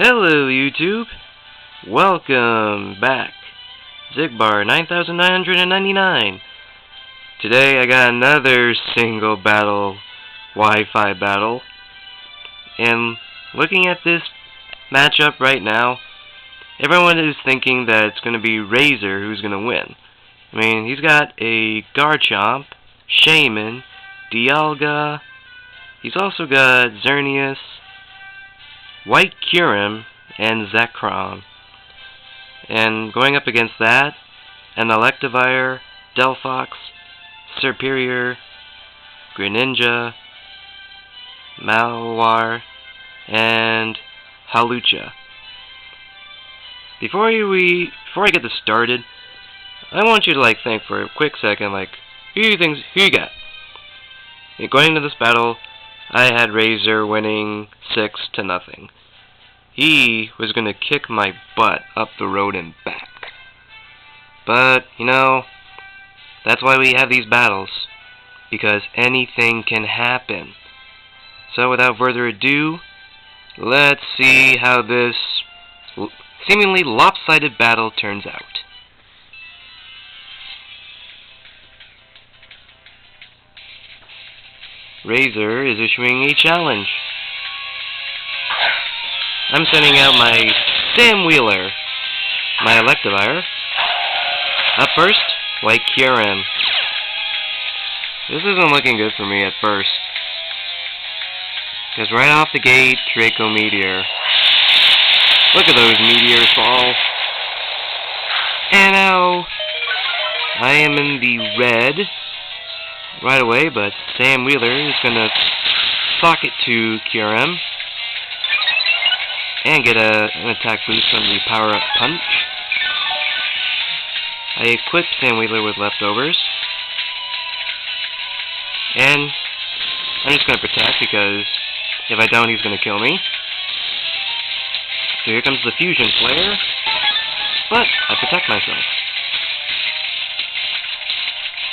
Hello YouTube, welcome back. Zigbar 9999. Today I got another single battle, Wi-Fi battle, and looking at this matchup right now, everyone is thinking that it's going to be Razor who's going to win. I mean, he's got a Garchomp, Shaymin, Dialga, he's also got Xerneas, White Kyurem, and Zekrom. And going up against that, an Electivire, Delphox, Serperior, Greninja, Malamar, and Hawlucha. Before I get this started, I want you to think for a quick second, who you got? Going into this battle, I had Razor winning 6-0. He was going to kick my butt up the road and back. But, that's why we have these battles. Because anything can happen. So without further ado, let's see how this seemingly lopsided battle turns out. Razor is issuing a challenge. I'm sending out my Sam Wheeler, my Electivire. Up first, White Kyurem. This isn't looking good for me at first. Because right off the gate, Draco Meteor. Look at those meteors fall. And now, I am in the red right away, but Sam Wheeler is going to sock it to Kyurem and get an attack boost from the power-up punch. I equip Sam Wheeler with leftovers, and I'm just going to protect because if I don't, he's going to kill me. So here comes the Fusion Flare, but I protect myself.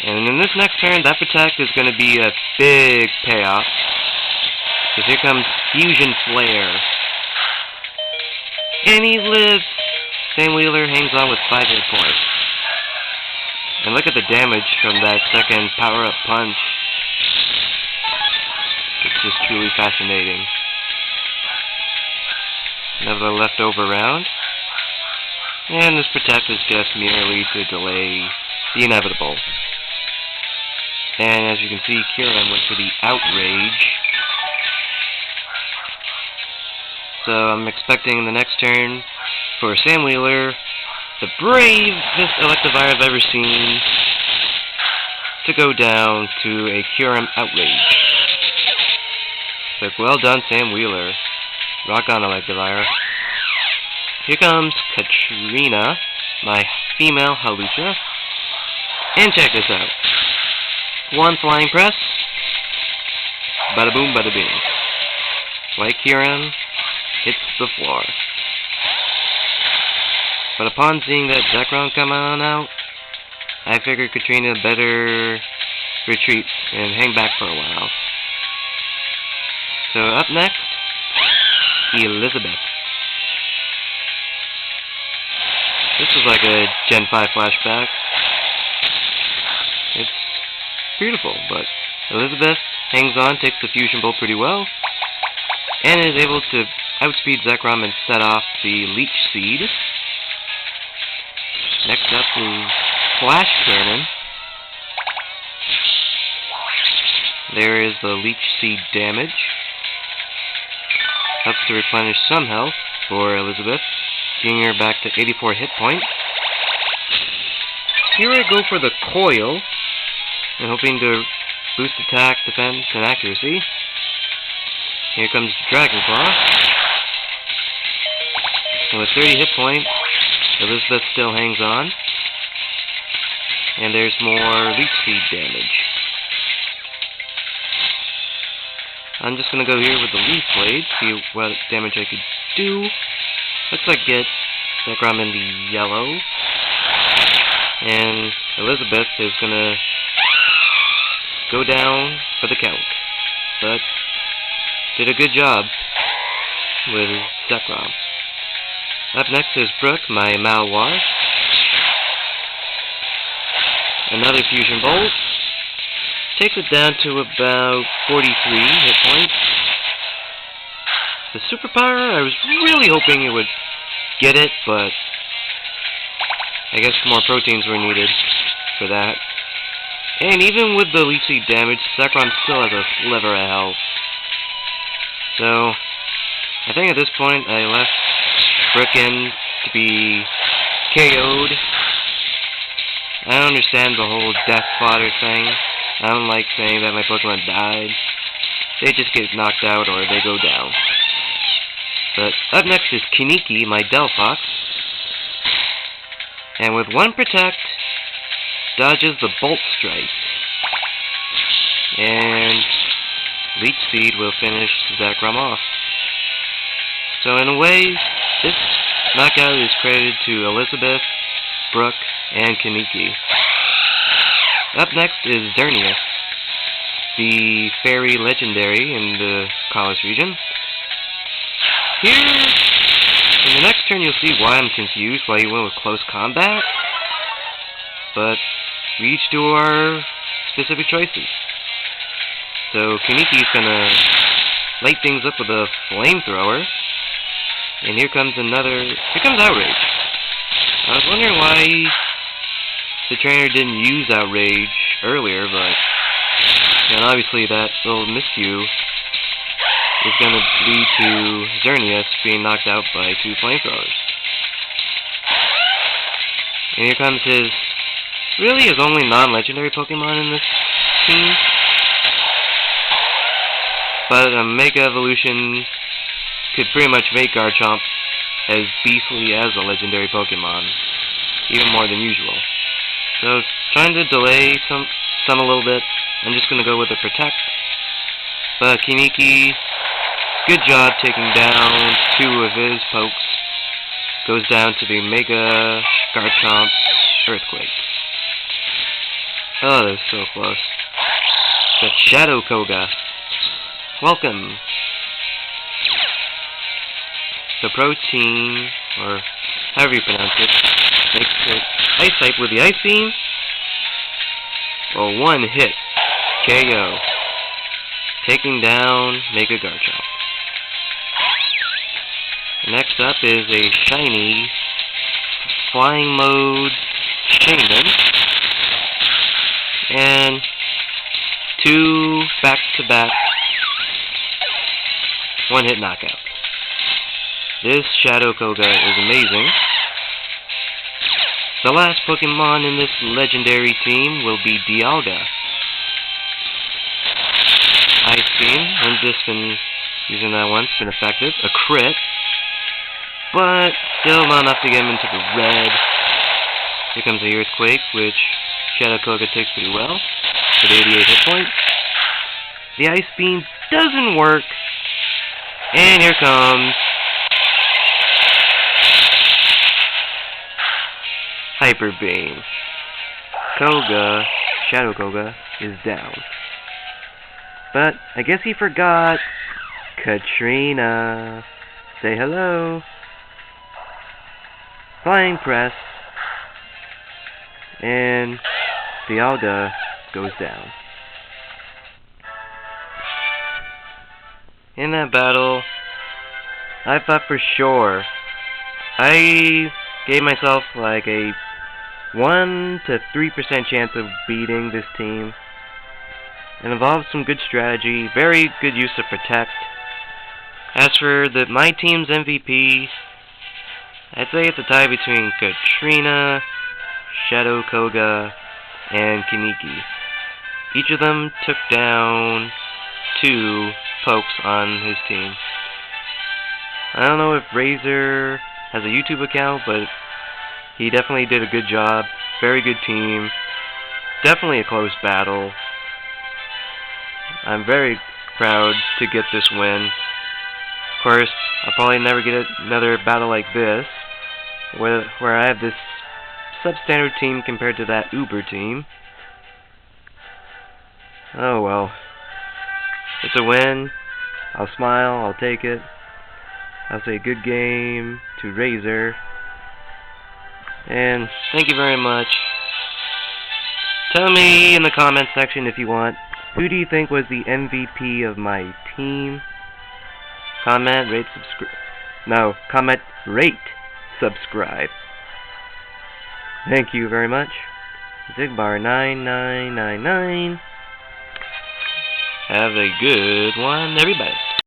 And in this next turn, that protect is going to be a big payoff. Because here comes Fusion Flare. And he lives! Sam Wheeler hangs on with 5 hit points. And look at the damage from that second power-up punch. It's just truly fascinating. Another leftover round. And this protect is just merely to delay the inevitable. And as you can see, Kyurem went for the Outrage. So I'm expecting the next turn for Sam Wheeler, the bravest Electivire I've ever seen, to go down to a Kyurem Outrage. So well done, Sam Wheeler. Rock on, Electivire. Here comes Katrina, my female Hawlucha. And check this out. One flying press. Bada boom, bada bing. White Kyurem hits the floor. But upon seeing that Zekrom come on out, I figured Katrina better retreat and hang back for a while. So up next, Elizabeth. This is like a Gen 5 flashback. It's beautiful, but Elizabeth hangs on, takes the Fusion Bolt pretty well, and is able to outspeed Zekrom and set off the Leech Seed. Next up is Flash Cannon. There is the Leech Seed damage. Helps to replenish some health for Elizabeth, getting her back to 84 hit points. Here I go for the Coil, and hoping to boost attack, defense, and accuracy. Here comes Dragon Claw. And with 30 hit points, Elizabeth still hangs on. And there's more Leech Seed damage. I'm just going to go here with the Leaf Blade, see what damage I could do. Looks like get Zekrom in the yellow. And Elizabeth is going to go down for the count. But did a good job with Zekrom. Up next is Brooke, my Malamar. Another Fusion Bolt. Takes it down to about 43 hit points. The Superpower, I was really hoping it would get it, but I guess more proteins were needed for that. And even with the Leech Seed damage, Zekrom still has a sliver of health. So, I think at this point I left Brooke in to be KO'd. I don't understand the whole death fodder thing. I don't like saying that my Pokemon died. They just get knocked out or they go down. But up next is Kiniki, my Delphox. And with one Protect, dodges the Bolt Strike. And Leech Seed will finish Zekrom off. So in a way, this knockout is credited to Elizabeth, Brooke, and Kiniki. Up next is Xerneas, the fairy legendary in the Kalos region. Here, in the next turn you'll see why I'm confused, why he went with close combat. But we each do our specific choices. So Kiniki's gonna light things up with a flamethrower. And here comes Outrage. I was wondering why the trainer didn't use Outrage earlier, but obviously that little miscue is going to lead to Xerneas being knocked out by two flamethrowers. And here comes his only non-legendary Pokemon in this team. But a Mega Evolution could pretty much make Garchomp as beastly as a legendary Pokemon, even more than usual. So, trying to delay some a little bit, I'm just going to go with the Protect. But Kiniki, good job taking down two of his pokes. Goes down to the Mega Garchomp Earthquake. Oh, that was so close. The Shadow Koga. Welcome. The Protein, or however you pronounce it, makes it Ice type with the Ice Beam. Well, one hit. KO. Taking down Mega Garchomp. Next up is a shiny Flying Mode Shaymin. And two back-to-back one-hit knockouts. This Shadow Koga is amazing. The last Pokemon in this legendary team will be Dialga. Ice Beam, and just been using that once, been effective. A crit, but still not enough to get him into the red. Here comes the Earthquake, which Shadow Koga takes pretty well, with 88 hit points. The Ice Beam doesn't work, and here comes Hyper Beam. Shadow Koga is down. But I guess he forgot Katrina. Say hello. Flying Press. And Dialga goes down. In that battle, I thought for sure. I gave myself like a 1 to 3% chance of beating this team. It involved some good strategy, very good use of Protect. As for my team's MVP, I'd say it's a tie between Katrina, Shadow Koga, and Kiniki. Each of them took down two pokes on his team. I don't know if Razor has a YouTube account, but he definitely did a good job. Very good team. Definitely a close battle. I'm very proud to get this win. Of course, I'll probably never get another battle like this, where I have this substandard team compared to that Uber team. Oh well. It's a win. I'll smile, I'll take it. I'll say good game to Razor. And thank you very much. Tell me in the comment section if you want, who do you think was the MVP of my team? Comment, rate, subscribe. No, comment, rate, subscribe. Thank you very much. Zigbar9999. Have a good one, everybody.